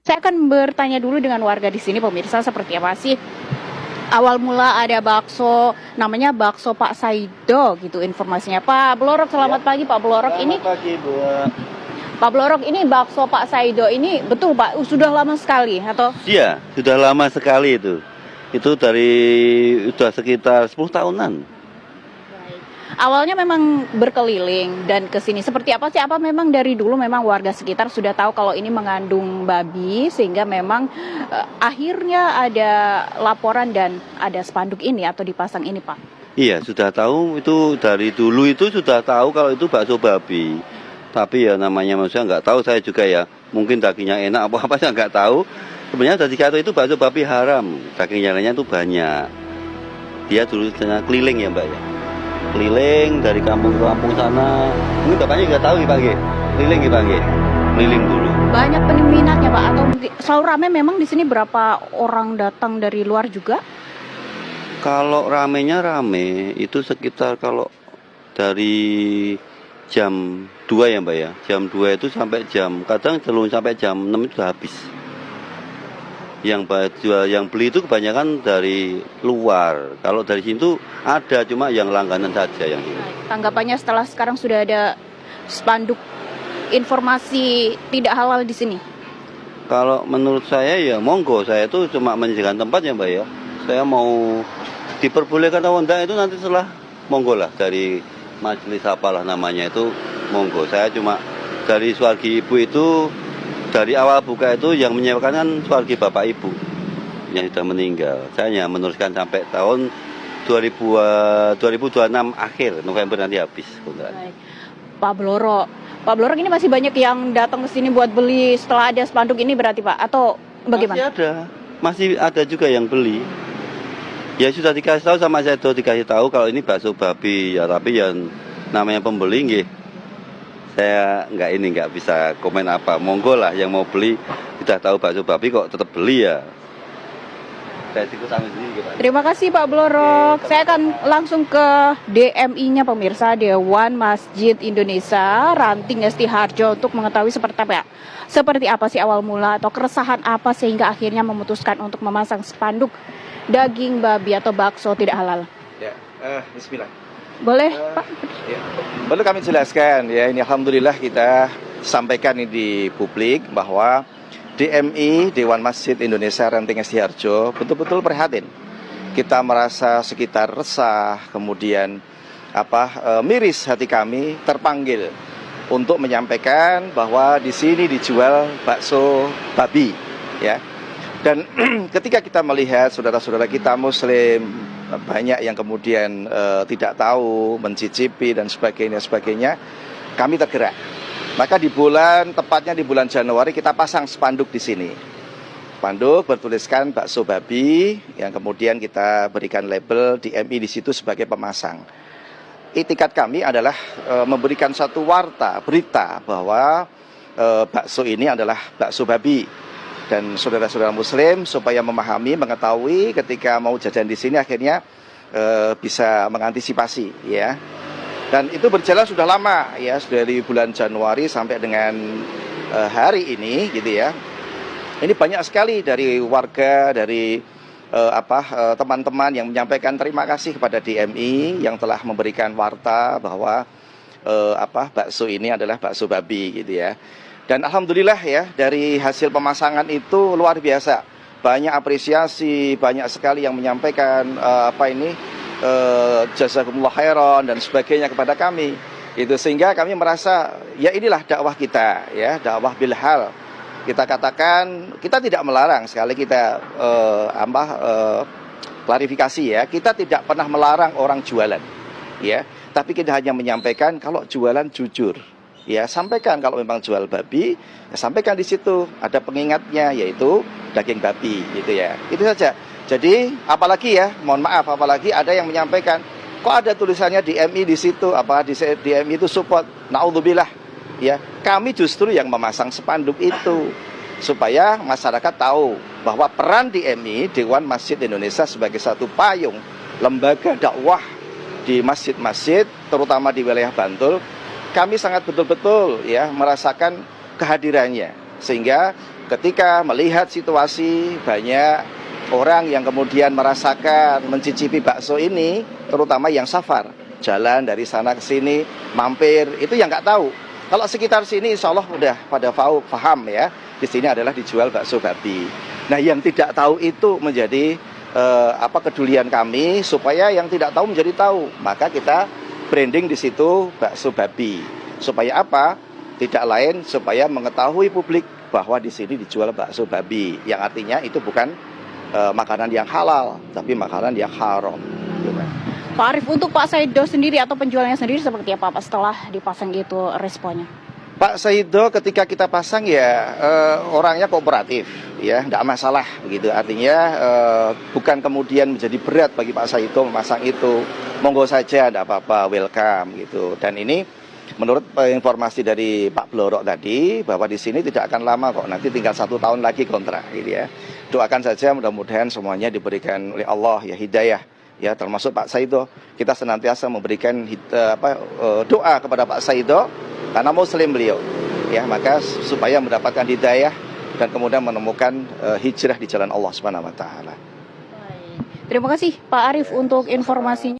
Saya akan bertanya dulu dengan warga di sini, pemirsa, seperti apa sih awal mula ada bakso, namanya bakso Pak Saido gitu informasinya. Pak Blorok, selamat pagi Pak Blorok. Selamat pagi, Bu. Pak Blorok, ini bakso Pak Saido ini betul Pak, sudah lama sekali atau? Iya, sudah lama sekali itu. Itu sudah sekitar 10 tahunan. Awalnya memang berkeliling dan ke sini. Seperti apa sih? Apa memang dari dulu memang warga sekitar sudah tahu kalau ini mengandung babi sehingga memang akhirnya ada laporan dan ada spanduk ini atau dipasang ini, Pak? Iya, sudah tahu itu dari dulu itu sudah tahu kalau itu bakso babi. Tapi ya namanya manusia nggak tahu, saya juga ya. Mungkin dagingnya enak apa saya nggak tahu. Sebenarnya dari kata itu bakso babi haram. Dagingnya itu banyak. Dia dulu keliling ya Mbak ya. Keliling dari kampung ke kampung sana. Mungkin bapaknya nggak tahu ya Pak ya. Keliling ya Pak ya. Keliling dulu. Banyak peminatnya Pak atau selalu ramai memang di sini berapa orang datang dari luar juga? Kalau ramenya rame itu sekitar kalau dari jam 2 ya Mbak ya. Jam 2 itu sampai kadang sampai jam 6 itu sudah habis. Yang beli itu kebanyakan dari luar. Kalau dari sini tuh ada cuma yang langganan saja yang ini. Tanggapannya setelah sekarang sudah ada spanduk informasi tidak halal di sini? Kalau menurut saya ya monggo, saya itu cuma menyediakan tempat ya Mbak ya. Saya mau diperbolehkan atau enggak itu nanti setelah monggo lah dari majelis apalah namanya itu monggo. Saya cuma dari Suwargi Ibu itu dari awal buka itu yang menyewakan kan Suwargi Bapak Ibu yang sudah meninggal. Saya hanya meneruskan sampai tahun 2026 akhir November nanti habis kontrak. Pak Blorok ini masih banyak yang datang ke sini buat beli setelah ada spanduk ini berarti Pak atau bagaimana? Masih ada juga yang beli. Ya sudah dikasih tahu sama saya tuh dikasih tahu kalau ini bakso babi ya, tapi yang namanya pembeli nggih. Saya nggak bisa komen apa. Monggo lah yang mau beli sudah tahu bakso babi kok tetap beli ya. Terima kasih Pak Blorok. Saya akan langsung ke DMI-nya pemirsa, Dewan Masjid Indonesia Ranting Ngesti Harjo untuk mengetahui seperti apa sih awal mula atau keresahan apa sehingga akhirnya memutuskan untuk memasang spanduk daging babi atau bakso tidak halal. Ya, bismillah. Boleh Pak? Ya. Perlu kami jelaskan ya, ini alhamdulillah kita sampaikan ini di publik bahwa DMI Dewan Masjid Indonesia Ranting Ngesti Harjo betul-betul prihatin. Kita merasa sekitar resah, kemudian miris hati kami terpanggil untuk menyampaikan bahwa di sini dijual bakso babi, ya. Dan ketika kita melihat saudara-saudara kita Muslim banyak yang kemudian tidak tahu, mencicipi dan sebagainya, kami tergerak. Maka tepatnya di bulan Januari kita pasang spanduk di sini. Spanduk bertuliskan bakso babi yang kemudian kita berikan label DMI di situ sebagai pemasang. Itikat kami adalah memberikan satu berita bahwa bakso ini adalah bakso babi. Dan saudara-saudara Muslim supaya memahami, mengetahui ketika mau jajan di sini akhirnya bisa mengantisipasi, ya. Dan itu berjalan sudah lama, ya, dari bulan Januari sampai dengan hari ini, gitu ya. Ini banyak sekali dari warga, dari teman-teman yang menyampaikan terima kasih kepada DMI yang telah memberikan warta bahwa bakso ini adalah bakso babi, gitu ya. Dan alhamdulillah ya, dari hasil pemasangan itu luar biasa. Banyak apresiasi, banyak sekali yang menyampaikan jazakumullah khairan dan sebagainya kepada kami. Itu sehingga kami merasa ya inilah dakwah kita, ya, dakwah bil hal. Kita katakan kita tidak melarang, sekali kita klarifikasi ya, kita tidak pernah melarang orang jualan, ya. Tapi kita hanya menyampaikan kalau jualan jujur. Ya, sampaikan kalau memang jual babi, ya sampaikan di situ ada pengingatnya yaitu daging babi, gitu ya. Itu saja. Jadi apalagi ada yang menyampaikan kok ada tulisannya DMI di situ, DMI itu support. Naudzubillah. Ya, kami justru yang memasang spanduk itu supaya masyarakat tahu bahwa peran DMI Dewan Masjid Indonesia sebagai satu payung lembaga dakwah di masjid-masjid terutama di wilayah Bantul. Kami sangat betul-betul ya merasakan kehadirannya, Sehingga ketika melihat situasi banyak orang yang kemudian merasakan, mencicipi bakso ini, terutama yang safar, jalan dari sana ke sini, mampir, itu yang nggak tahu. Kalau sekitar sini insya Allah udah pada paham ya, di sini adalah dijual bakso babi. Nah yang tidak tahu itu menjadi kepedulian kami, supaya yang tidak tahu menjadi tahu. Maka kita branding di situ bakso babi. Supaya apa? Tidak lain supaya mengetahui publik bahwa di sini dijual bakso babi, yang artinya itu bukan makanan yang halal, tapi makanan yang haram. Pak Arief, untuk Pak Saido sendiri atau penjualnya sendiri seperti apa Pak setelah dipasang gitu responnya? Pak Saido ketika kita pasang ya orangnya kooperatif, ya tidak masalah begitu. Artinya bukan kemudian menjadi berat bagi Pak Saido memasang itu, monggo saja, tidak apa-apa, welcome gitu. Dan ini menurut informasi dari Pak Blorok tadi, bahwa di sini tidak akan lama kok, nanti tinggal 1 tahun lagi kontrak, gitu ya. Doakan saja mudah-mudahan semuanya diberikan oleh Allah ya hidayah, ya termasuk Pak Saido. Kita senantiasa memberikan doa kepada Pak Saido karena Muslim beliau, ya maka supaya mendapatkan hidayah dan kemudian menemukan hijrah di jalan Allah Subhanahu Wa Taala. Terima kasih Pak Arief untuk informasinya.